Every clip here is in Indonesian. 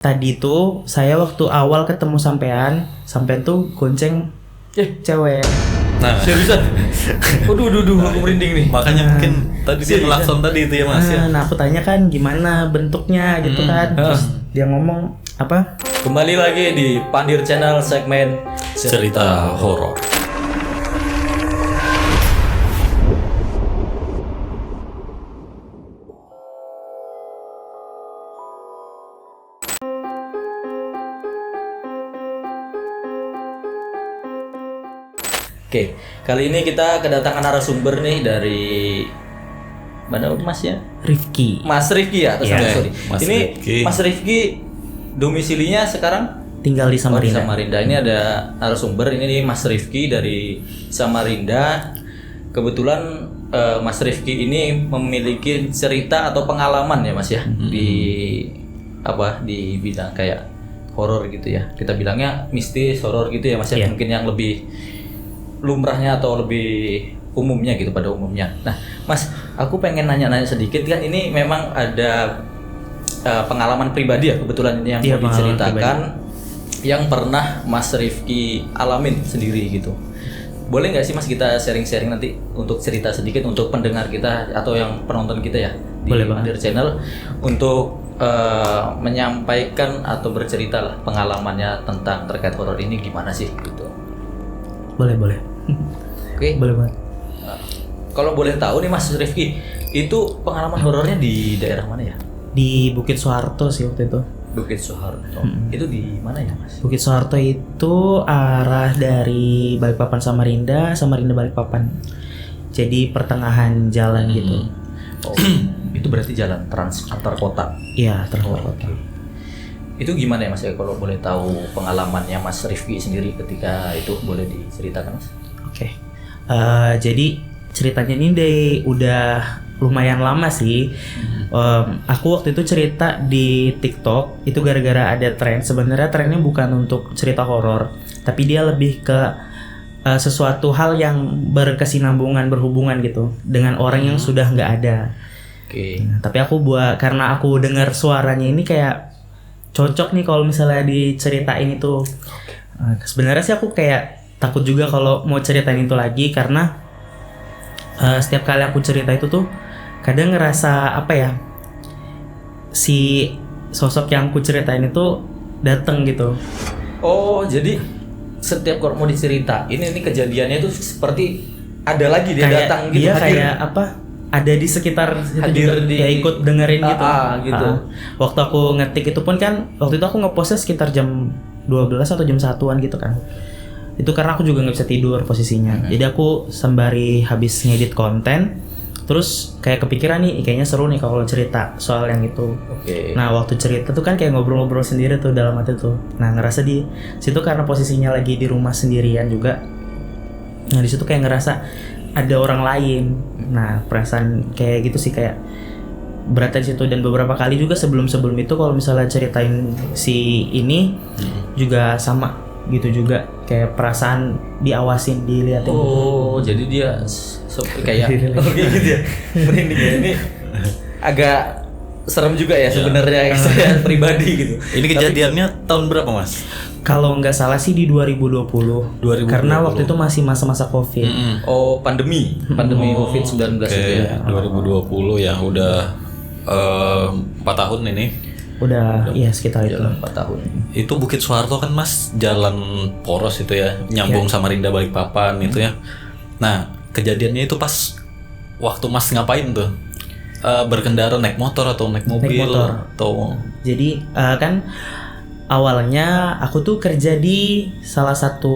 Tadi tuh saya waktu awal ketemu sampean tuh gonceng cewek. Nah, seriusan? Waduh, aku merinding nih. Makanya mungkin tadi dia ngelakson tadi itu ya Mas ya. Nah, aku tanya kan gimana bentuknya gitu kan. Terus dia ngomong apa? Kembali lagi di Pandir Channel segmen Cerita horor. Oke, kali ini kita kedatangan narasumber nih dari mana Mas ya? Rifki. Mas Rifki ya, sorry. Mas Ini Rifki. Mas Rifki domisilinya sekarang Tinggal di di Samarinda. Samarinda. Ini ada narasumber, ini nih Mas Rifki dari Samarinda. Kebetulan Mas Rifki ini memiliki cerita atau pengalaman ya Mas ya di bidang kayak horor gitu ya. Kita bilangnya mistis horor gitu ya Mas ya. Iya. Mungkin yang lebih lumrahnya atau lebih umumnya gitu pada umumnya. Nah, Mas, aku pengen nanya-nanya sedikit kan ini memang ada pengalaman pribadi ya kebetulan ini yang Iya, mau diceritakan pribadi. yang pernah Mas Rifki alamin sendiri gitu. Boleh nggak sih Mas kita sharing-sharing nanti untuk cerita sedikit untuk pendengar kita atau yang penonton kita ya di Boleh banget. Pandir Channel untuk menyampaikan atau bercerita lah pengalamannya tentang terkait horor ini gimana sih gitu. Boleh. Oke. Boleh banget. Kalau boleh tahu nih Mas Rifki, itu pengalaman horornya di daerah mana ya? Di Bukit Soeharto sih waktu itu. Bukit Soeharto. Itu di mana ya Mas? Bukit Soeharto itu arah dari Balikpapan Samarinda Balikpapan. Jadi pertengahan jalan gitu. Oh, itu berarti jalan trans antar kota. Iya, terkota. Itu gimana ya Mas ya kalau boleh tahu pengalamannya Mas Rifki sendiri ketika itu boleh diceritakan Mas? Oke. Jadi ceritanya ini udah lumayan lama sih. Aku waktu itu cerita di TikTok itu gara-gara ada tren. Sebenarnya trennya bukan untuk cerita horor, tapi dia lebih ke sesuatu hal yang berkesinambungan, berhubungan gitu dengan orang yang sudah nggak ada. Oke. Nah, tapi aku karena aku dengar suaranya ini kayak cocok nih kalau misalnya diceritain itu. Sebenarnya sih aku kayak takut juga kalau mau ceritain itu lagi karena setiap kali aku cerita itu tuh kadang ngerasa apa ya, si sosok yang aku ceritain itu dateng gitu. Oh, jadi setiap kalau mau diceritain ini kejadiannya itu seperti ada lagi dia Kayak datang gitu dia hadir. kayak apa, ada di sekitar situ Hadir juga, di- ya ikut dengerin gitu. gitu. Waktu aku ngetik itu pun kan waktu itu aku ngepostnya sekitar jam 12 atau jam 1-an gitu kan. Itu karena aku juga nggak bisa tidur posisinya. Jadi aku sembari habis ngedit konten, terus kayak kepikiran nih, kayaknya seru nih kalau cerita soal yang itu. Oke. Nah waktu cerita tuh kan kayak ngobrol-ngobrol sendiri tuh dalam hati tuh. Nah ngerasa di situ karena posisinya lagi di rumah sendirian juga. Nah di situ kayak ngerasa ada orang lain. Nah perasaan kayak gitu sih kayak berat di situ. Dan beberapa kali juga sebelum itu kalau misalnya ceritain si ini juga sama gitu juga, kayak perasaan diawasin, diliatin. Oh, jadi dia kayak oke gitu ya. Merinding ya. Ini agak serem juga ya sebenarnya saya pribadi gitu. Ini kejadiannya tahun berapa Mas? Kalau nggak salah sih di 2020. 2020. Karena waktu itu masih masa-masa COVID. Oh, pandemi COVID-19 Oke, itu ya. 2020 ya udah 4 tahun ini. Udah iya sekitar itu. Jalan 4 tahun. Itu Bukit Soeharto kan Mas, jalan poros itu ya, nyambung Samarinda Balikpapan itu ya. Nah, kejadiannya itu pas waktu Mas ngapain tuh? Berkendara naik motor atau naik mobil motor. atau Jadi kan awalnya aku tuh kerja di salah satu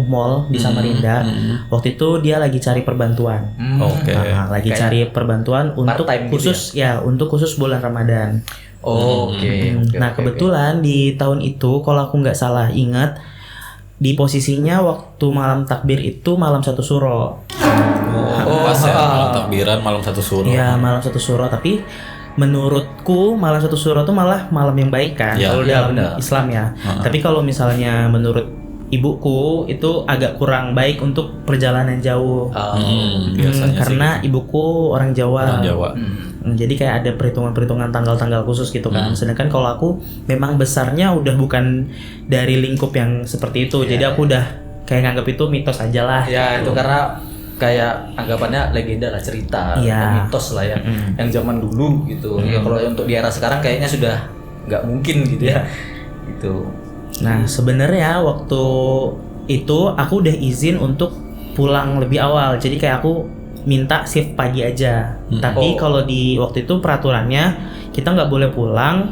mall di Samarinda. Waktu itu dia lagi cari perbantuan. Oke. Nah, lagi Kayak cari perbantuan untuk part-time gitu khusus untuk khusus bulan Ramadan. Oh, oke. Nah kebetulan di tahun itu kalau aku nggak salah ingat, di posisinya waktu malam takbir itu malam satu suro. pas ya malam takbiran malam satu suro. Iya malam satu suro, tapi menurutku malam satu suro tuh malah malam yang baik kan Ya, kalau iya, dalam benar. Islam ya. Tapi kalau misalnya menurut ibuku itu agak kurang baik untuk perjalanan jauh. Biasanya Karena ibuku orang Jawa. orang Jawa. Jadi kayak ada perhitungan-perhitungan tanggal-tanggal khusus gitu kan. Sedangkan kalau aku memang besarnya udah bukan dari lingkup yang seperti itu. Jadi aku udah kayak nganggap itu mitos aja lah. Ya itu karena kayak anggapannya legenda lah, cerita, Iya. mitos lah ya, yang zaman dulu gitu. Ya kalau untuk di era sekarang kayaknya sudah nggak mungkin gitu ya. Gitu. Nah sebenarnya waktu itu aku udah izin untuk pulang lebih awal. Jadi kayak aku minta shift pagi aja. Tapi kalau di waktu itu peraturannya kita nggak boleh pulang.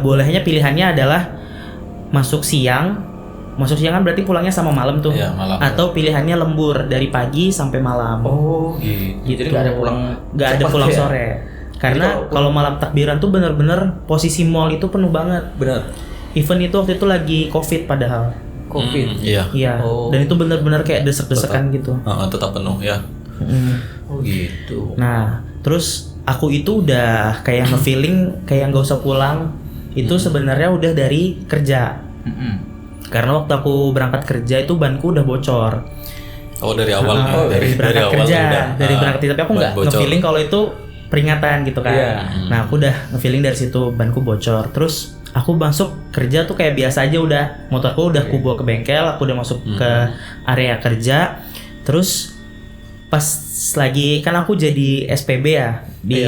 Bolehnya pilihannya adalah masuk siang. Masuk siang kan berarti pulangnya sama malam tuh. Iya, malam. Atau pilihannya lembur dari pagi sampai malam. Oh gitu. Jadi nggak ada pulang. Nggak ada cepat pulang ya? sore. Karena kalau malam takbiran tuh bener-bener posisi mall itu penuh banget. Benar. Event itu waktu itu lagi COVID padahal. Covid. Iya. Iya. Oh. Dan itu bener-bener kayak desek-desekan gitu. Tetap penuh ya. Oh gitu. Nah, terus aku itu udah kayak nge-feeling kayak nggak usah pulang. Itu sebenarnya udah dari kerja. Karena waktu aku berangkat kerja itu banku udah bocor. Oh dari awal Dari berangkat awal kerja, udah, dari berangkat kerja, tapi aku nggak bocor. nge-feeling kalau itu peringatan gitu kan. Iya. Nah, aku udah nge-feeling dari situ banku bocor. Terus aku masuk kerja tuh kayak biasa aja udah. Motorku udah aku bawa ke bengkel, aku udah masuk ke area kerja. Terus pas lagi kan aku jadi SPB ya di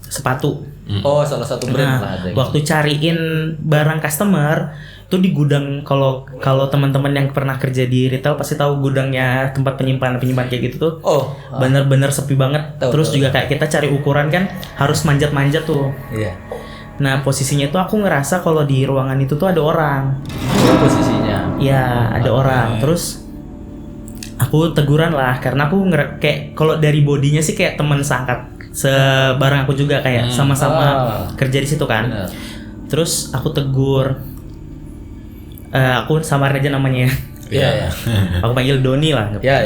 sepatu. Oh salah satu brand lah ada. Waktu cariin barang customer itu di gudang, kalau teman-teman yang pernah kerja di retail pasti tahu gudangnya tempat penyimpanan kayak gitu tuh. Oh. Bener-bener sepi banget. Tahu, Terus tahu, juga kayak kita cari ukuran kan harus manjat-manjat tuh. Iya. Nah posisinya tuh aku ngerasa kalau di ruangan itu tuh ada orang. Posisinya. Ya ada orang. Terus aku teguran lah karena aku kayak kalau dari bodinya sih kayak teman seangkat sebarang aku juga kayak sama-sama kerja di situ kan. Benar. Terus aku tegur. Aku samarin aja namanya. Iya. Aku panggil Doni lah. Ya.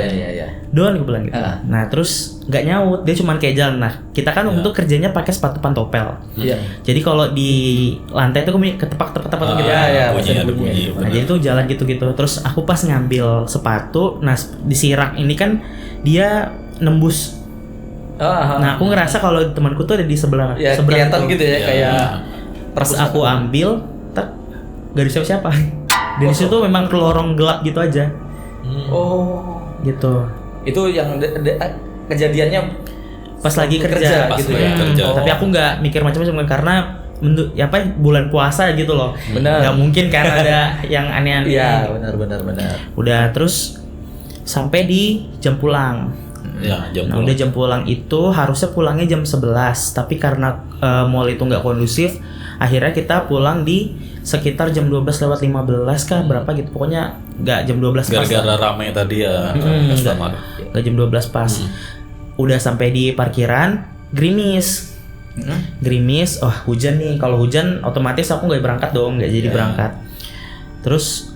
Don gue bilang gitu. Nah terus nggak nyaut, dia cuman kayak jalan. Nah kita kan untuk kerjanya pakai sepatu pantopel. Iya. Jadi kalau di lantai itu ketepak gitu. Iya, bunyi ada bunyi. Nah jadi tuh jalan gitu. Terus aku pas ngambil sepatu, nah di si rak ini kan dia nembus. Nah aku ngerasa kalau temanku tuh ada di sebelah Ya seberang kelihatan tuh. gitu ya kayak Pas aku ambil, gak ada siapa-siapa. Dari situ memang lorong gelap gitu aja. Oh. Gitu. Itu yang kejadiannya Pas lagi kerja pas gitu lagi ya. kerja. Tapi aku nggak mikir macam-macam karena bulan puasa gitu loh. Benar. Nggak mungkin kan ada yang aneh-aneh. Iya, benar. Udah terus sampai di jam pulang. Ya, jam Nah, pulang. udah jam pulang itu harusnya pulangnya jam 11, tapi karena mall itu nggak kondusif, akhirnya kita pulang di sekitar jam 12 lewat 15 kah berapa gitu. Pokoknya nggak jam 12 pas. Gara-gara rame tadi ya. Nggak jam 12 pas. Udah sampai di parkiran, gerimis. Gerimis, hujan nih. Kalau hujan otomatis aku nggak berangkat dong, nggak jadi berangkat. Terus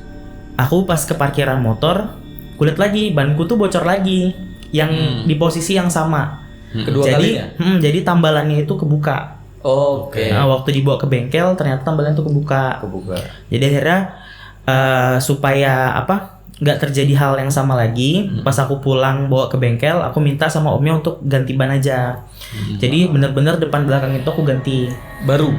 aku pas ke parkiran motor, kulihat lagi banku tuh bocor lagi, yang di posisi yang sama. Kedua Jadi, kalinya. jadi tambalannya itu kebuka. Oke. Nah, waktu dibawa ke bengkel ternyata tambalan itu kebuka. Jadi akhirnya supaya nggak terjadi hal yang sama lagi, pas aku pulang bawa ke bengkel, aku minta sama omnya untuk ganti ban aja. Jadi bener-bener depan belakang itu aku ganti baru.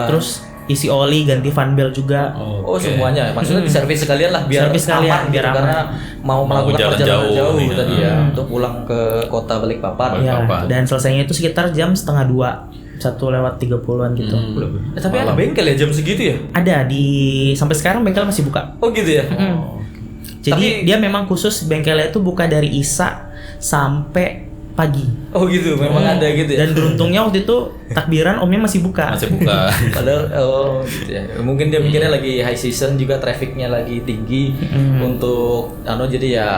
Terus isi oli, ganti fan belt juga. Oh semuanya, maksudnya diservis sekalian lah biar Servis sekalian, aman, biar gitu, aman. karena mau melakukan jalan perjalanan jauh, jauh iya. tadi ya untuk pulang ke kota Balikpapan. Ya, Apa? dan selesainya itu sekitar jam 1:30, 1:30 gitu. Tapi ada bengkel ya jam segitu ya? Ada sampai sekarang bengkel masih buka. Oh gitu ya. Jadi dia memang khusus bengkelnya itu buka dari Isya sampai pagi. Oh gitu, memang ada gitu ya. Dan beruntungnya waktu itu takbiran omnya masih buka. Masih buka. Padahal gitu ya. Mungkin dia mikirnya lagi high season juga, trafficnya lagi tinggi untuk jadi ya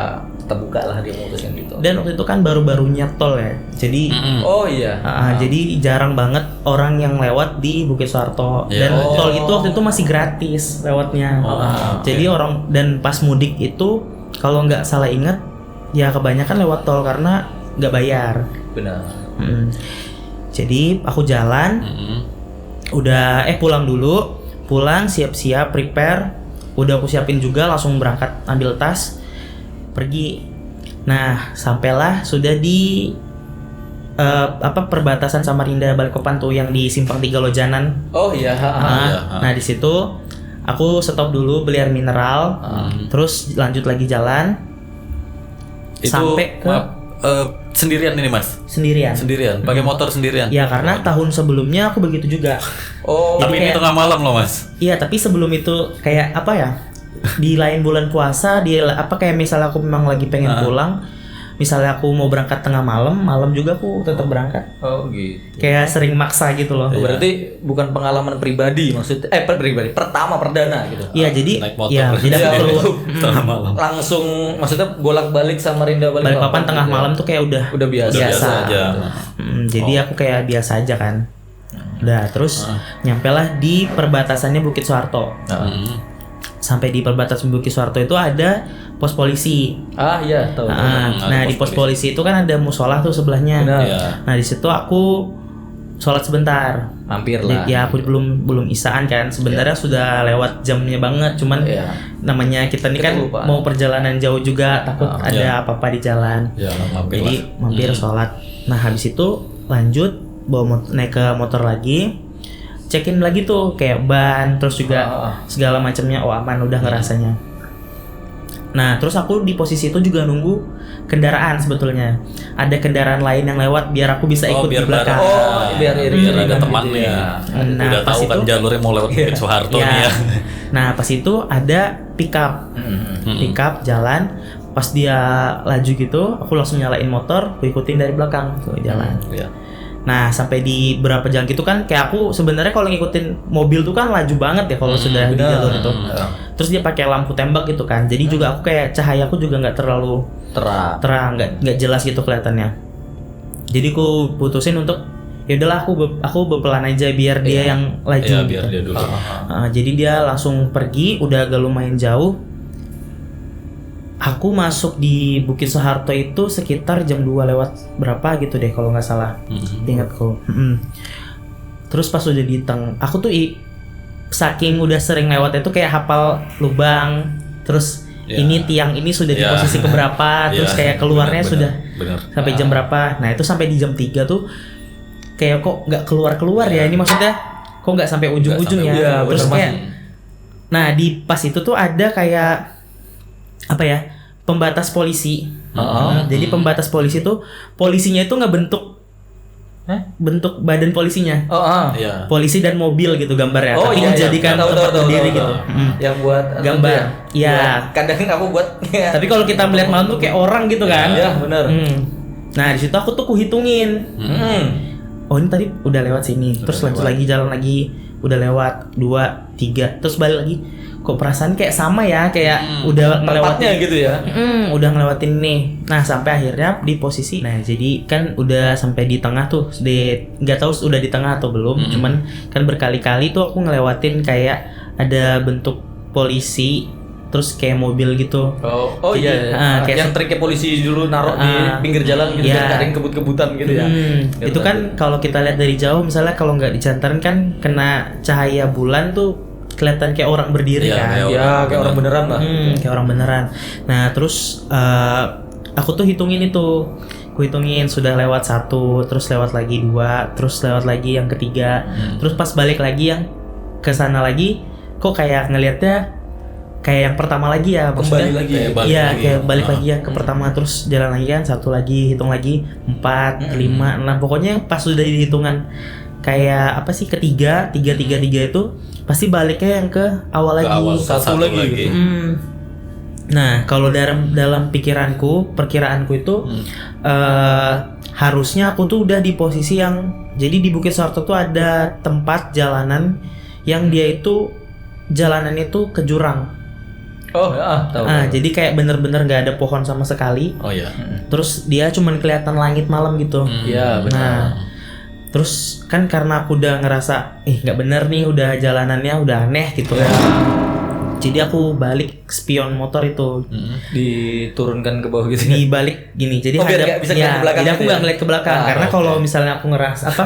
terbuka lah dia memutuskan gitu. Dan waktu itu kan baru-barunya tol ya. Jadi Oh iya. jadi jarang banget orang yang lewat di Bukit Soeharto. Iya. Dan tol itu waktu itu masih gratis lewatnya. Jadi orang dan pas mudik itu kalau nggak salah ingat ya kebanyakan lewat tol karena nggak bayar. Benar. Jadi aku jalan, udah pulang dulu, pulang siap-siap prepare, udah aku siapin juga, langsung berangkat ambil tas pergi. Nah sampailah sudah di perbatasan Samarinda Balikpapan tuh yang di Simpang 3 Lojanan. Oh iya. Nah di situ aku stop dulu beli air mineral, terus lanjut lagi jalan Itu sampai ke sendirian ini Mas? sendirian. Pakai motor sendirian? Ya karena tahun sebelumnya aku begitu juga. Oh, Tapi ini kayak- tengah malam loh Mas. Iya tapi sebelum itu kayak apa ya, di lain bulan puasa, kayak misalnya aku memang lagi pengen pulang, misalnya aku mau berangkat tengah malam juga aku tetap berangkat. oh gitu. Kayak sering maksa gitu loh. Berarti bukan pengalaman pribadi maksudnya pribadi pertama perdana gitu. Iya jadi Naik motor. ya jadi aku Iya, keluar Tengah malam. Langsung maksudnya bolak-balik Samarinda Balikpapan tengah malam tuh kayak udah biasa. Biasa aja. Jadi aku kayak biasa aja kan. Udah terus nyampe lah di perbatasannya Bukit Soeharto. Sampai di perbatasan Bukit Soeharto itu ada pos polisi. Ah iya tahu. Nah di pos polisi itu kan ada musola tuh sebelahnya. Benar. Iya. Nah di situ aku sholat sebentar. Mampir lah. Ya aku belum isaan kan. Sebenarnya sudah lewat jamnya banget. Cuman Iya. namanya kita ini kan Kelupaan. mau perjalanan jauh juga, takut ada apa-apa di jalan. Ya, mampir Jadi lah. mampir sholat. Nah habis itu lanjut naik ke motor lagi. Cekin lagi tuh kayak ban, terus juga segala macamnya. Oh aman udah ngerasanya. Nah terus aku di posisi itu juga nunggu kendaraan sebetulnya. Ada kendaraan lain yang lewat biar aku bisa ikut di biar belakang. bareng. Oh, biar biar ada gitu temannya. ya. Nah, Udah pas tahu kan itu- jalurnya mau lewat Bukit Soeharto Ya. nih ya. Nah pas itu ada pickup, pickup jalan. Pas dia laju gitu, aku langsung nyalain motor, aku ikutin dari belakang tuh jalan. Iya. Nah sampai di berapa jalan gitu kan, kayak aku sebenarnya kalau ngikutin mobil tuh kan laju banget ya kalau sudah di jalur itu. Terus dia pakai lampu tembak gitu kan, jadi juga aku kayak cahayaku juga nggak terlalu terang, nggak jelas gitu kelihatannya. Jadi aku putusin untuk ya udahlah aku berpelan aja biar dia yang laju. Iya, gitu. biar dia dulu. Jadi dia langsung pergi, udah agak lumayan jauh. Aku masuk di Bukit Soeharto itu sekitar jam 2 lewat berapa gitu deh kalau nggak salah. Ingatku. Terus pas udah di aku tuh saking udah sering lewat itu kayak hafal lubang. Terus Ya. ini tiang ini sudah di Ya. posisi keberapa, terus Ya, kayak keluarnya benar, sudah benar. sampai jam berapa. Nah itu sampai di jam 3 tuh kayak kok nggak keluar ya. Ini maksudnya kok nggak sampai ujung-ujung Nggak ya. sampai Terus ujung. kayak nah di pas itu tuh ada kayak apa ya, pembatas polisi. Jadi pembatas polisi tuh polisinya itu nggak bentuk badan polisinya, Iya. polisi dan mobil gitu gambarnya, Oh tapi iya, dijadikan tahu, tempat tahu, berdiri tahu. gitu. Yang buat Gambar. Iya. Kadang aku buat. Tapi kalau kita melihat malam tuh kayak orang gitu kan. Ya benar. Nah di situ aku tuh kuhitungin. Oh ini tadi udah lewat sini, terus lanjut lagi jalan lagi, udah lewat 2, 3, terus balik lagi. Kok perasaan kayak sama ya, kayak udah Tempatnya ngelewatin gitu ya. udah ngelewatin nih. Nah sampai akhirnya di posisi, nah jadi kan udah sampai di tengah tuh, nggak tahu udah di tengah atau belum. Cuman kan berkali-kali tuh aku ngelewatin kayak ada bentuk polisi, terus kayak mobil gitu. Oh Jadi, iya. kayak Yang triknya polisi dulu naruh di pinggir jalan gitu, iya. biar ada yang kebut-kebutan gitu ya. Itu kan kalau kita lihat dari jauh, misalnya kalau nggak dicantarin kan kena cahaya bulan tuh kelihatan kayak orang berdiri Iya, kan. Kayak orang beneran lah. Kayak orang beneran. Nah terus aku tuh hitungin itu, aku hitungin sudah lewat 1, terus lewat lagi 2, terus lewat lagi yang ketiga, terus pas balik lagi yang ke sana lagi, kok kayak ngelihatnya kayak yang pertama lagi ya, maksudnya. Kembali lagi. Kayak balik Iya lagi. kayak balik lagi ya ke pertama, terus jalan lagi kan 1 lagi, hitung lagi 4, 5, 6, pokoknya pas sudah di hitungan kayak apa sih ketiga itu pasti baliknya yang ke awal Ke lagi. awal, satu lagi. Nah kalau dalam perkiraanku itu harusnya aku tuh udah di posisi yang, jadi di Bukit Soeharto tuh ada tempat jalanan yang dia itu jalanannya tuh ke jurang. Oh ya, tahu. Jadi kayak bener-bener nggak ada pohon sama sekali. Oh iya. Terus dia cuman kelihatan langit malam gitu. Iya benar. Nah, terus kan karena aku udah ngerasa, nggak bener nih, udah jalanannya udah aneh gitu. Jadi aku balik spion motor itu, Diturunkan ke bawah gitu. dibalik gini. Jadi Oh, biar nggak bisa ngeliat ke belakang jadi aku gitu nggak ya? ngeliat ke belakang. Karena oke. kalau misalnya aku ngerasa apa,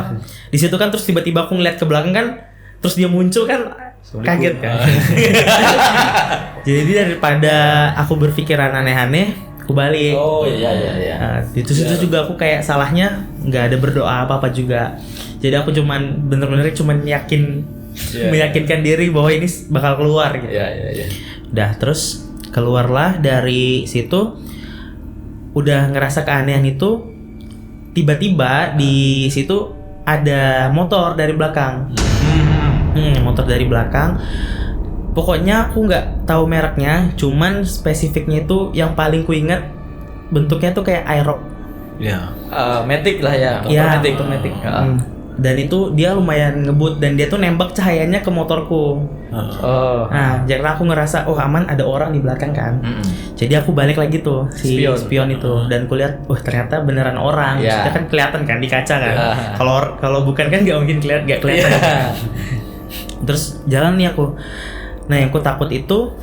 di situ kan terus tiba-tiba aku ngeliat ke belakang kan, terus dia muncul kan, kaget kan. Jadi daripada aku berpikiran aneh-aneh, aku balik. Oh iya. Nah, itu juga aku kayak salahnya nggak ada berdoa apa-apa juga. Jadi aku cuman bener-bener meyakinkan diri bahwa ini bakal keluar gitu. Iya. Udah, terus keluarlah dari situ. Udah ngerasa keanehan itu, tiba-tiba di situ ada motor dari belakang. Motor dari belakang. Pokoknya aku nggak tahu mereknya, cuman spesifiknya itu yang paling ku ingat bentuknya tuh kayak Aerox. Ya. Matic lah ya. Iya, Matic. Matic. Dan itu dia lumayan ngebut dan dia tuh nembak cahayanya ke motorku. Oh. Nah, jadi aku ngerasa aman, ada orang di belakang kan. Jadi aku balik lagi tuh si spion itu dan kulihat, ternyata beneran orang. Yeah. Kita kan kelihatan kan di kaca kan. Yeah. Kalau bukan kan nggak mungkin nggak kelihatan. Yeah. Terus jalan nih aku. Nah, yang aku takut itu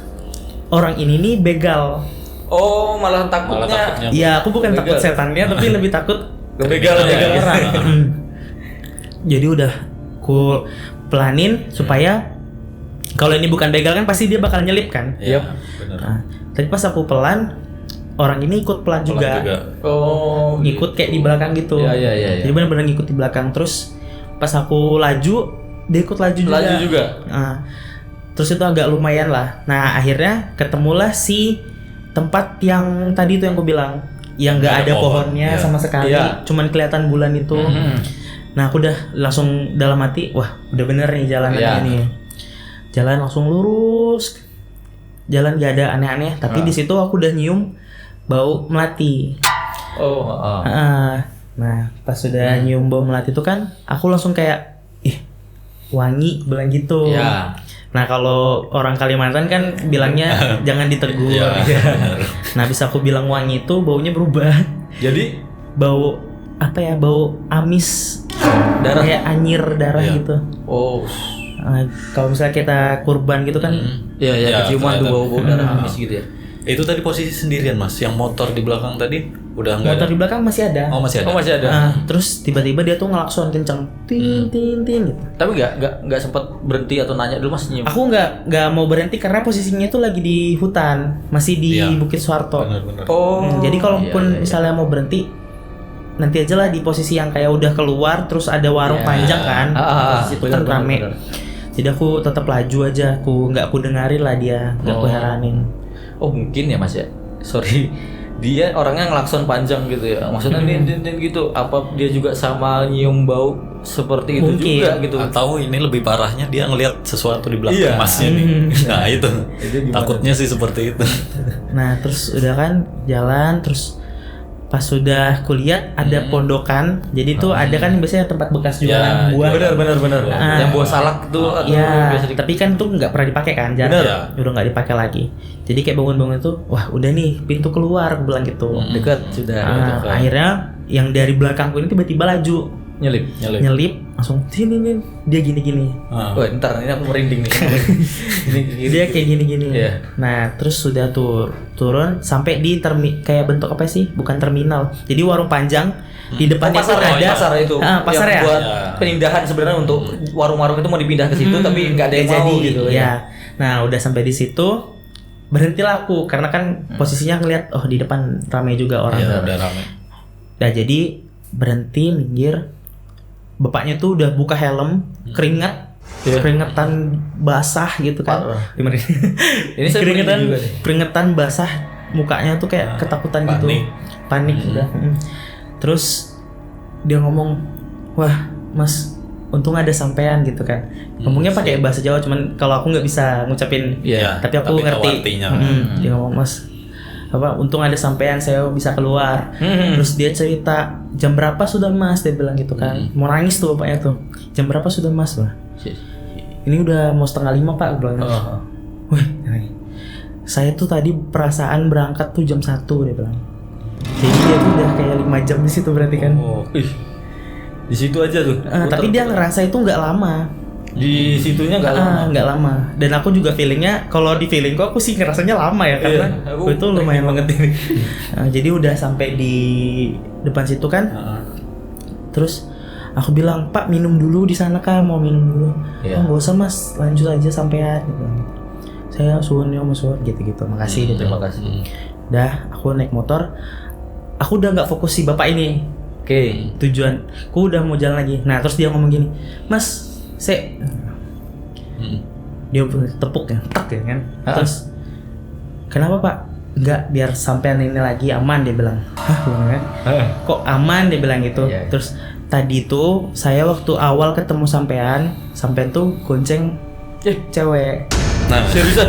orang ini nih begal. Oh, malah takutnya. Iya, aku bukan begal. takut setannya tapi lebih takut Begal orang. Jadi udah ku pelanin supaya kalau ini bukan begal kan pasti dia bakal nyelip kan. Iya, benar. Nah, tapi pas aku pelan, orang ini ikut pelan juga. Oh, Ngikut kayak di belakang gitu. Iya. Jadi benar-benar ngikut di belakang. Terus pas aku laju, dia ikut laju juga. Nah, terus itu agak lumayan lah. Nah, akhirnya ketemulah si tempat yang tadi itu yang aku bilang, yang nggak ada pohonnya sama sekali, cuman kelihatan bulan itu. Nah, aku udah langsung dalam hati, wah udah bener nih jalanannya nih. Jalan langsung lurus, jalan gak ada aneh-aneh. Tapi di situ aku udah nyium bau melati. Nah, pas sudah nyium bau melati itu kan, aku langsung kayak, wangi, bilang gitu. Nah, kalau orang Kalimantan kan bilangnya jangan ditegur. Nah, bisa aku bilang wangi itu baunya berubah. Jadi bau apa ya? Bau amis. Darah. Kayak anyir darah gitu. Oh. Kalau misalnya kita kurban gitu kan. Iya, keciuman tuh bau darah amis gitu ya. Itu tadi posisi sendirian Mas, yang motor di belakang tadi udah nggak ada. Motor di belakang masih ada. Oh, masih ada. Terus tiba-tiba dia tuh ngelakson kenceng, tin gitu. Tapi nggak sempat berhenti atau nanya dulu Mas nyium. Aku nggak mau berhenti karena posisinya tuh lagi di hutan, masih di Bukit Suharto. Benar. Jadi kalaupun misalnya mau berhenti, nanti aja lah di posisi yang kayak udah keluar, terus ada warung panjang kan, posisi itu kan rame. Benar. Jadi aku tetap laju aja, aku dengerin lah dia, nggak aku heranin. Oh mungkin ya Mas ya, sorry, dia orangnya ngelakson panjang gitu ya, maksudnya din gitu, apa dia juga sama nyium bau seperti itu Mungkin. juga gitu. Atau ini lebih parahnya dia ngelihat sesuatu di belakang Masnya nih. Nah itu takutnya sih seperti itu. Nah terus udah kan jalan, terus pas sudah kulihat ada pondokan, jadi tuh ada kan biasanya tempat bekas jualan buah. Benar. Yang buah salak tuh biasa tapi kan tuh nggak pernah dipakai kan, jarang. Udah nggak dipakai lagi. Jadi kayak bangun-bangun itu, wah udah nih pintu keluar, aku bilang gitu. dekat sudah. Akhirnya yang dari belakangku ini tiba-tiba laju. Nyelip langsung sini nih, dia gini-gini. Wah ntar ini aku merinding nih. Dia kayak gini-gini. Iya. Nah terus sudah turun sampai di kayak bentuk apa sih? Bukan terminal. Jadi warung panjang di depannya pasar itu ada pasar itu. pasar yang ya. Buat pemindahan sebenarnya untuk warung-warung itu mau dipindah ke situ tapi nggak ada yang mau gitu. Ya. Nah udah sampai di situ berhentilah aku karena kan posisinya ngeliat di depan ramai juga orang. Iya udah ramai. Nah jadi berhenti minggir. Bapaknya tuh udah buka helm, keringetan basah gitu kan. Ini saya keringetan basah, mukanya tuh kayak ketakutan gitu. Panik udah. Terus dia ngomong, "Wah, Mas, untung ada sampean," gitu kan. Ngomongnya pakai bahasa Jawa, cuman kalau aku nggak bisa ngucapin, tapi aku ngerti. Dia ngomong, "Mas, untung ada sampean, saya bisa keluar." Terus dia cerita, "Jam berapa sudah Mas?" Dia bilang gitu kan. Mau nangis tuh bapaknya tuh. "Jam berapa sudah Mas?" Wah, "Ini udah mau 4:30 Pak," bilang. "Wih, saya tuh tadi perasaan berangkat tuh jam 1," dia bilang. Jadi dia tuh udah kayak 5 jam di situ berarti kan. Di situ aja tuh. Tapi dia ngerasa itu nggak lama. Di situnya nggak lama. Dan aku juga feelingnya, kalau di feelingku aku sih ngerasanya lama ya karena aku itu lumayan banget ini. Jadi udah sampai di depan situ kan. Terus Aku bilang, Pak minum dulu di sana kan, mau minum dulu. Iya. Oh nggak usah mas, lanjut aja sampean. Gitu. Saya suwun ya mas suwun gitu-gitu. Makasih gitu. Terima kasih. Dah, aku naik motor. Aku udah nggak fokus si bapak ini. Oke. Tujuan, aku udah mau jalan lagi. Nah terus dia ngomong gini, Mas, saya dia tepuk ya, tak ya kan. Terus kenapa Pak? Enggak, biar sampean ini lagi aman, dia bilang. Hah, gimana kan? Kok aman, dia bilang gitu. Iya. Terus tadi tuh saya waktu awal ketemu sampean tuh gonceng cewek. Nah, Seriusan?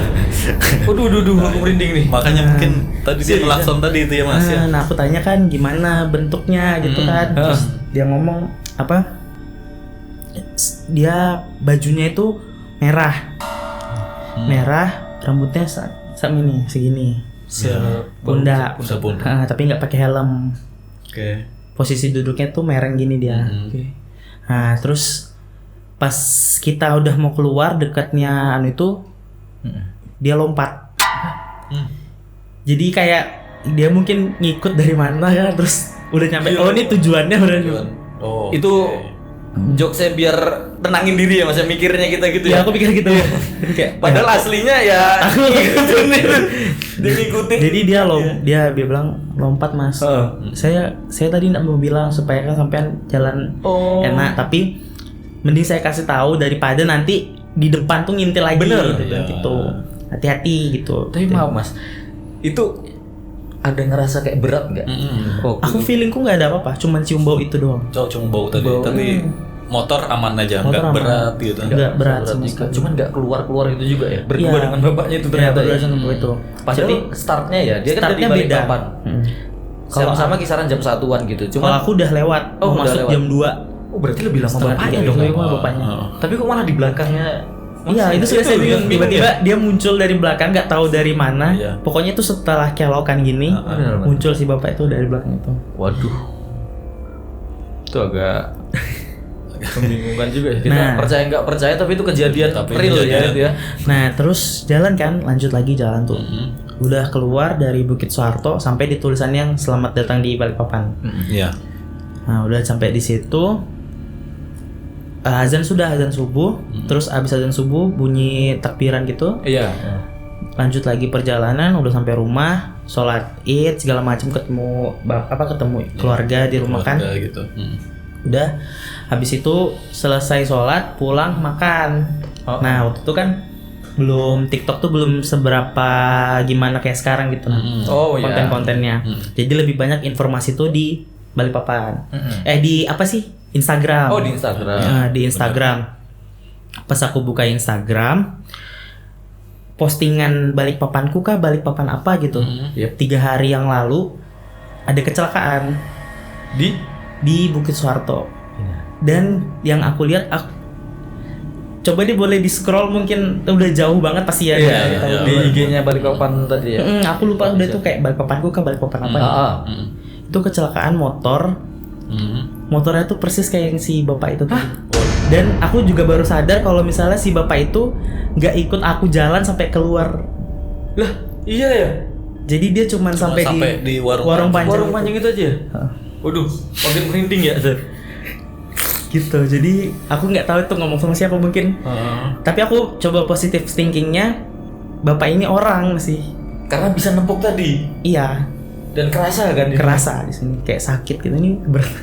Waduh, aku merinding nih. makanya mungkin tadi dia klakson tadi itu ya Mas ya. Nah, aku tanya kan gimana bentuknya gitu kan. Terus dia ngomong apa? Dia bajunya itu merah. Merah, rambutnya ini segini. Pundak. Tapi nggak pakai helm. Oke. Posisi duduknya tuh mereng gini dia. Nah, terus pas kita udah mau keluar dekatnya itu dia lompat. Jadi kayak dia mungkin ngikut dari mana ya, terus udah nyampe. Oh, ini tujuannya udah. Oh. Itu jokesnya biar tenangin diri ya Mas, mikirnya kita gitu Ya ya. aku pikir gitu. Kayak Padahal aslinya ya ngikutin itu. Dia ngikutin. jadi dia bilang lompat Mas. Saya tadi nggak mau bilang supaya kan sampean jalan enak, tapi mending saya kasih tahu daripada nanti di depan tuh ngintil lagi. Bener. gitu. Hati-hati gitu. Tapi maaf Mas, itu ada ngerasa kayak berat nggak? Aku feelingku nggak ada apa-apa, cuman cium bau itu doang. Cuma bau tadi, tapi motor aman aja, Motor nggak aman. berat gitu. Nggak berat sama sekali. Cuman nggak keluar itu juga ya. Berdua Iya. dengan bapaknya itu Iya, ternyata. berdua Ya. sama bau itu. Padahal Jadi startnya ya, dia kan dari startnya beda. Balikpapan. Sama-sama kisaran jam 1-an gitu. Kalau Cuman aku udah lewat, Oh, mau udah masuk lewat. jam 2. oh berarti lebih lama Setengah bapaknya tiga, dong. lebih lama bapaknya. Tapi kok malah di belakangnya? Iya, itu sudah saya bingung. Tiba-tiba dia muncul dari belakang, nggak tahu dari mana. Iya. Pokoknya itu setelah kelokan gini, Benar. muncul si bapak itu dari belakang itu. Waduh. Itu agak membingungkan juga ya. Kita Nah. percaya nggak percaya tapi itu kejadian Tapi real ya kejadian. itu ya. Nah, terus jalan kan, lanjut lagi jalan tuh. Udah keluar dari Bukit Soeharto sampai di tulisan yang selamat datang di Balikpapan. Iya. Nah, udah sampai di situ. Azan subuh, terus abis azan subuh bunyi takbiran gitu. Iya. Lanjut lagi perjalanan, udah sampai rumah, sholat id segala macam, ketemu keluarga di rumah kan. Keluarga gitu. Udah habis itu selesai sholat pulang makan. Nah waktu itu kan belum TikTok tuh belum seberapa gimana kayak sekarang gitu. Oh iya. Konten-kontennya. Jadi lebih banyak informasi tuh di Balikpapan. Di apa sih? Instagram. Oh di Instagram. Nah, di Instagram. Pas aku buka Instagram, postingan Balikpapanku kah, Balikpapan apa gitu. 3 hari yang lalu ada kecelakaan di Bukit Soeharto. Dan yang aku lihat, coba deh boleh di scroll, mungkin udah jauh banget pasti ya. Iya. Di IG-nya Balikpapan tadi ya. Aku lupa udah tuh kayak Balikpapanku kah, Balikpapan apa. Itu kecelakaan motor. Motornya tuh persis kayak yang si bapak itu tuh. Dan aku juga baru sadar kalau misalnya si bapak itu nggak ikut aku jalan sampai keluar. Lah, iya ya. Jadi dia cuman sampai di warung panjang. Warung panjang itu aja. Waduh, makin merinding ya, Sir. Gitu. Jadi aku nggak tahu itu ngomong sama siapa mungkin. Tapi aku coba positive thinkingnya, bapak ini orang sih. Karena bisa nempuk tadi. Iya. Dan kerasa kan? Kerasa di sini kayak sakit gitu, ini berat.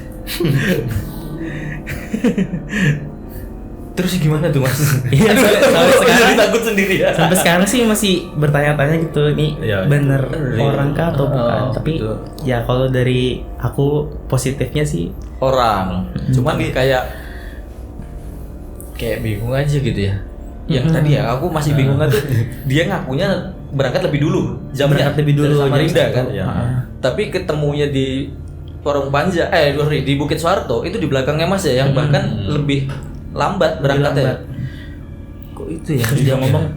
Terus gimana tuh Mas? Iya, sampai sekarang takut sendiri ya. sampai sekarang sih masih bertanya-tanya gitu, ini Iya, bener real. orang kah atau bukan. Tapi betul. ya kalau dari aku positifnya sih Orang. Cuman kayak bingung aja gitu ya. Yang tadi ya aku masih bingung tuh dia ngakunya berangkat lebih dulu jamnya Berangkat lebih dulu, dari Samarinda jam kan. 1. Tapi ketemunya di Warung Panjang di Bukit Soeharto itu di belakangnya Mas ya, yang bahkan lebih lambat berangkatnya. Kok itu ya? dia ngomong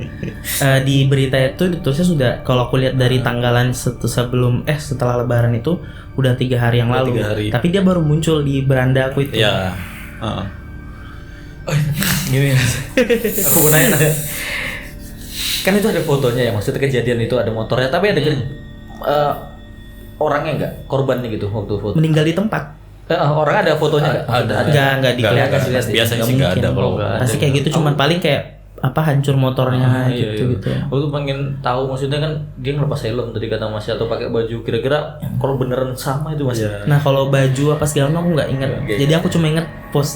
di berita itu ditulisnya sudah, kalau aku lihat dari tanggalan setelah Lebaran itu udah 3 hari yang lalu. 3 hari. Tapi dia baru muncul di beranda aku itu. Iya. Gini ya. Aku mau nanya. Kan itu ada fotonya ya, maksudnya kejadian itu ada motornya, tapi ada orangnya enggak, korbannya gitu waktu foto. Meninggal di tempat. Orang ada fotonya nggak? Nggak dikelihatan sih, lihat. Biasanya Nggak sih nggak ada mungkin. kalau nggak ada. Pasti kayak gitu, cuman paling kayak apa hancur motornya gitu. Aku tuh pengen tahu, maksudnya kan dia ngelepas helm tadi kata Mas atau pakai baju, kira-kira kalau beneran sama itu Mas. Nah kalau baju apa segala macam aku nggak inget. Jadi aku cuma inget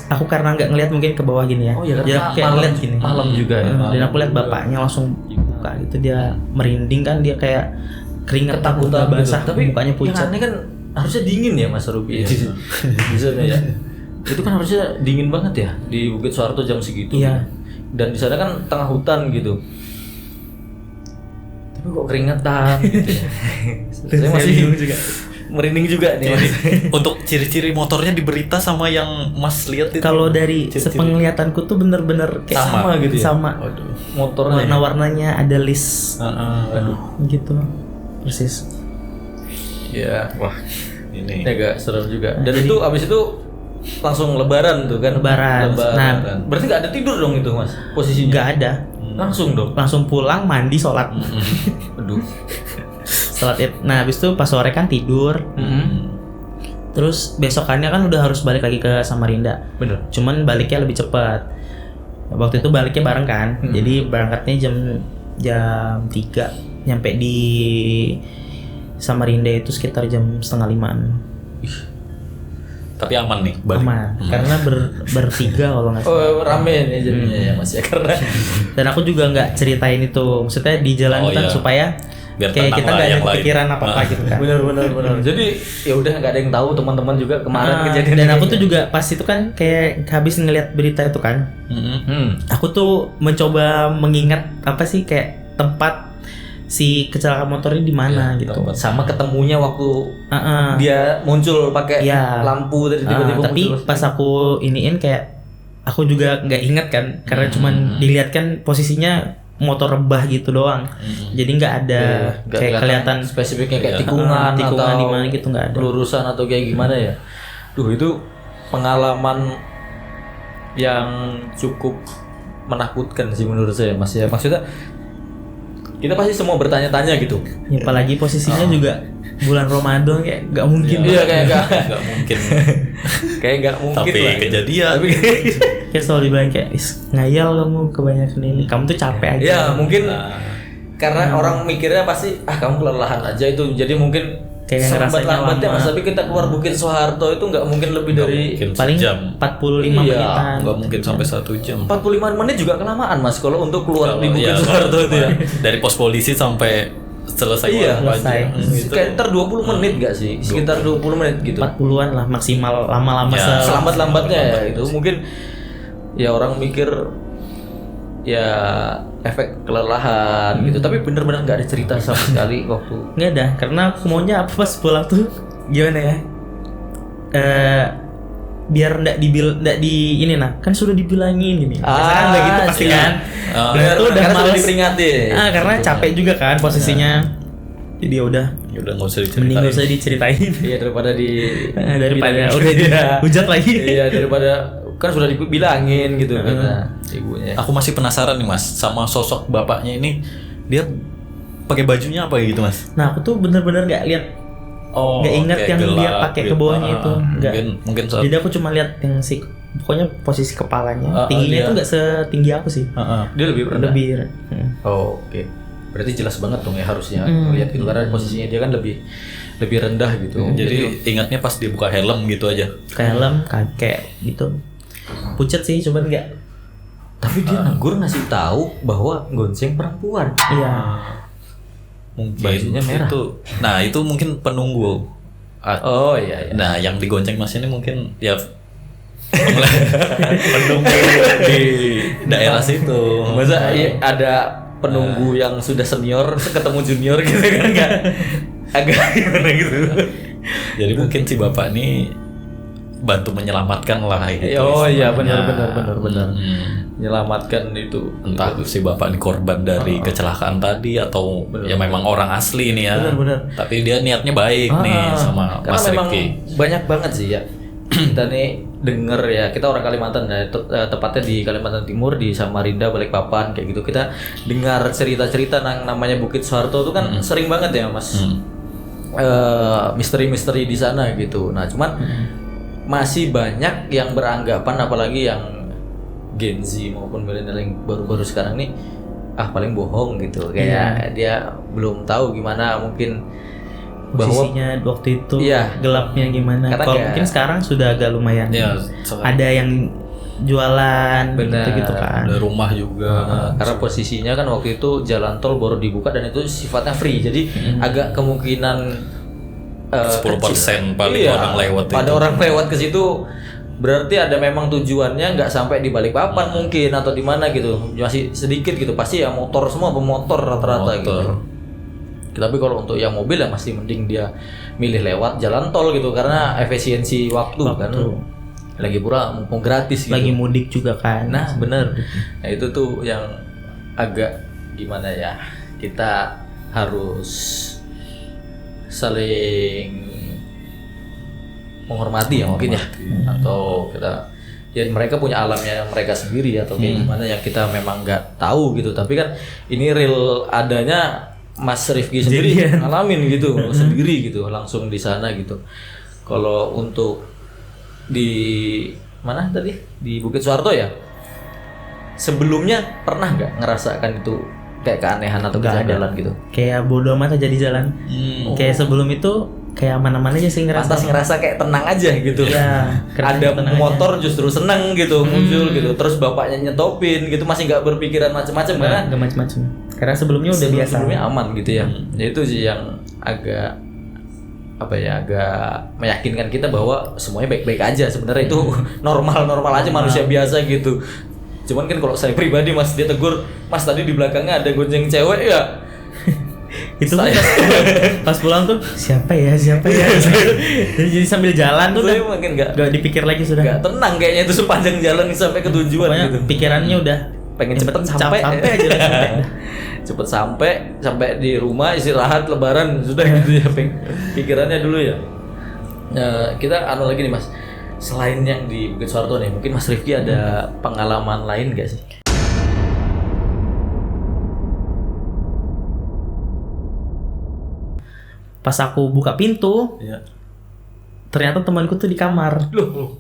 aku karena nggak ngeliat mungkin ke bawah gini ya. Oh iya, Jadi aku kayak ngeliat gini. Malam juga ya. Dan aku lihat bapaknya langsung buka gitu, dia merinding kan, dia kayak keringet Ketakutan udah basah, gitu. Tapi mukanya pucat. yang aneh kan harusnya dingin ya Mas Ruby. Di sana ya. Itu kan harusnya dingin banget ya di Bukit Soeharto jam segitu. Iya. Dan di sana kan tengah hutan gitu. Tapi kok keringetan gitu ya. Saya masih juga. merinding juga nih. Mas. Untuk ciri-ciri motornya di berita sama yang Mas lihat itu. Kalau dari ciri-ciri. sepenglihatanku tuh bener-bener kayak Sama gitu ya? Sama. Waduh. Motornya. Warna-warnanya ada list Aduh. gitu. Persis. Ya, wah. Ini. Ini agak serem juga. Dan itu abis itu langsung lebaran tuh kan. Lebaran. Nah, berarti nggak ada tidur dong itu Mas posisinya. nggak ada. Langsung dong. Langsung pulang, mandi, sholat. Aduh. Sholat Id. Nah, habis itu pas sore kan tidur. Terus besokannya kan udah harus balik lagi ke Samarinda. Bener. Cuman baliknya lebih cepat. Waktu itu baliknya bareng kan. Jadi berangkatnya jam 3, nyampe di Samarinda itu sekitar jam 4:30-an. Tapi aman nih. balik. Aman. Karena bertiga kalau nggak salah. Oh, rame nih jadinya ya Mas ya, karena Dan aku juga nggak ceritain itu. Maksudnya di jalan Oh, kan iya. supaya Biar kayak tenang kita lah nggak ada yang lain. kepikiran apa-apa gitu kan. bener. Jadi ya udah nggak ada yang tahu, teman-teman juga kemarin kejadian. Dan aku ini. tuh juga pas itu kan kayak habis ngeliat berita itu kan, aku tuh mencoba mengingat apa sih kayak tempat si kecelakaan motor ini di mana gitu. sama ketemunya waktu Heeh. dia muncul pakai Iya. lampu tadi tiba-tiba Tapi muncul. pas aku iniin kayak aku juga nggak ingat kan, karena cuman dilihat kan posisinya motor rebah gitu doang. Jadi nggak ada Nggak kayak kelihatan spesifiknya kayak Iya. tikungan tikungan atau di mana gitu, nggak ada. lurusan atau kayak gimana ya. Duh, itu pengalaman yang cukup menakutkan sih menurut saya Mas ya. Maksudnya kita pasti semua bertanya-tanya gitu. Ya, apalagi posisinya juga bulan Ramadan, kayak nggak mungkin. Iya, kayak Nggak mungkin. kayak nggak mungkin Tapi lah. kejadian. Tapi Kayak selalu dibilang kayak ngayal kamu kebanyakan ini, kamu tuh capek aja. ya mungkin karena orang mikirnya pasti kamu kelelahan aja itu, jadi mungkin Kayak ngerasanya lambatnya lama. Mas, tapi kita keluar Bukit Soeharto itu nggak mungkin lebih dari Mungkin paling sejam. 45 Iya, menitan. Nggak mungkin sampai 1 jam. 45 menit juga kelamaan Mas kalau untuk keluar di Kalau- Bukit iya, Soeharto itu ya. Dari pos polisi sampai selesai Iya, keluar selesai. pajak. Gitu. Sekitar 20 menit nggak sih? Sekitar 20 menit gitu. 40-an lah maksimal, lama-lama Ya, Selambat-lambatnya ya itu. Mungkin ya orang mikir ya efek kelelahan gitu, tapi bener-bener nggak ada cerita sama sekali waktu. nggak ada, karena aku maunya apa pas pulang tuh gimana ya, biar nggak di ini, nah kan sudah dibilangin gini. Biasanya kan udah gitu pasti iya. kan. Bener, Itu udah karena sudah males. diperingati. Karena capek juga kan posisinya. Jadi ya udah, Ya udah nggak usah mending diceritain. gak usah diceritain. Iya, daripada Daripada bilangin. udah Iya. hujat lagi. Iya, daripada kan sudah dibilangin gitu kata ibunya. Aku masih penasaran nih Mas sama sosok bapaknya ini. Dia pakai bajunya apa gitu Mas? Nah aku tuh bener-bener nggak lihat, Oh, nggak ingat kayak yang dia gelap pakai gitu. ke bawahnya itu. Nggak. Mungkin saat Jadi aku cuma lihat yang pokoknya posisi kepalanya, tingginya dia- itu nggak setinggi aku sih. Dia lebih rendah. Lebih. Oh, oke. Berarti jelas banget dong ya harusnya lihat gitu, karena posisinya dia kan lebih rendah gitu. jadi ingatnya pas dia buka helm gitu aja. Ke helm, kayak gitu. Pucet sih, cuman nggak. Tapi dia negur ngasih tahu bahwa gonceng perempuan. Iya. Mungkin Bajunya merah. itu. Nah, itu mungkin penunggu. Oh iya. Nah, yang digonceng Mas ini mungkin ya penunggu di daerah situ. Masa ada penunggu yang sudah senior ketemu junior gitu kan, nggak agak gimana gitu. Jadi mungkin si bapak ini bantu menyelamatkan lah gitu. Oh iya, istilahnya. benar. Hmm. Menyelamatkan itu. Entah si bapak ini korban dari kecelakaan tadi atau ya memang orang asli nih ya. Benar. Tapi dia niatnya baik nih sama Karena Mas memang Rifki. banyak banget sih ya. Kita nih denger ya, kita orang Kalimantan ya, tepatnya di Kalimantan Timur, di Samarinda, Balikpapan kayak gitu. Kita dengar cerita-cerita yang namanya Bukit Soeharto itu kan sering banget ya Mas. Misteri-misteri di sana gitu. Nah cuman masih banyak yang beranggapan, apalagi yang Gen Z maupun milenial yang baru-baru sekarang nih, paling bohong gitu, kayak dia belum tahu gimana mungkin posisinya waktu itu Iya. gelapnya gimana. Karena Kalau kayak- mungkin sekarang sudah agak lumayan. Ya, Ada yang jualan Benar. gitu kan. ada rumah juga. karena posisinya kan waktu itu jalan tol baru dibuka dan itu sifatnya free, jadi agak kemungkinan 10% kecil. paling Iya, orang lewat pada itu. orang lewat ke situ berarti ada memang tujuannya nggak sampai di Balikpapan mungkin atau di mana gitu, masih sedikit gitu, pasti ya motor semua, pemotor rata-rata gitu. Tapi kalau untuk yang mobil ya masih mending dia milih lewat jalan tol gitu karena efisiensi waktu. Kan lagi pula mumpung gratis gitu. Lagi mudik juga kan. Nah bener, nah itu tuh yang agak gimana ya, kita harus saling menghormati ya mungkin ya, atau kita ya mereka punya alamnya mereka sendiri atau kayak gimana yang kita memang nggak tahu gitu, tapi kan ini real adanya Mas Rifki sendiri ngalamin gitu sendiri gitu langsung di sana gitu. Kalau untuk di mana tadi di Bukit Suharto ya, sebelumnya pernah nggak ngerasakan itu kayak keanehan atau kejanggalan gitu? Kayak bodo amat aja di jalan. Kayak sebelum itu kayak aman-aman aja sih ngerasa. Pantas ngerasa kayak tenang aja gitu. Iya, Ada tenang motor justru seneng gitu muncul gitu, terus bapaknya nyetopin gitu, masih nggak berpikiran macam-macam karena Gak macem-macem. Karena sebelumnya udah biasa. sebelumnya aman gitu ya. Ya itu sih yang agak apa ya, agak meyakinkan kita bahwa semuanya baik-baik aja sebenarnya, itu normal-normal aja, manusia biasa gitu. Cuman kan kalau saya pribadi Mas, dia tegur, Mas tadi di belakangnya ada gonceng cewek ya. Itu pas pulang tuh siapa ya. Jadi sambil jalan tuh Saya udah mungkin nggak dipikir lagi sudah. nggak tenang kayaknya itu sepanjang jalan sampai ke tujuan Pokoknya gitu. pikirannya udah Pengen cepet sampai aja sampai. cepet sampai di rumah istirahat lebaran sudah gitu ya, pikirannya dulu ya. Kita lagi nih Mas, selain yang di Bukit Suharto nih, mungkin Mas Rifki ada pengalaman lain gak sih? Pas aku buka pintu, Iya. ternyata temanku tuh di kamar. Loh,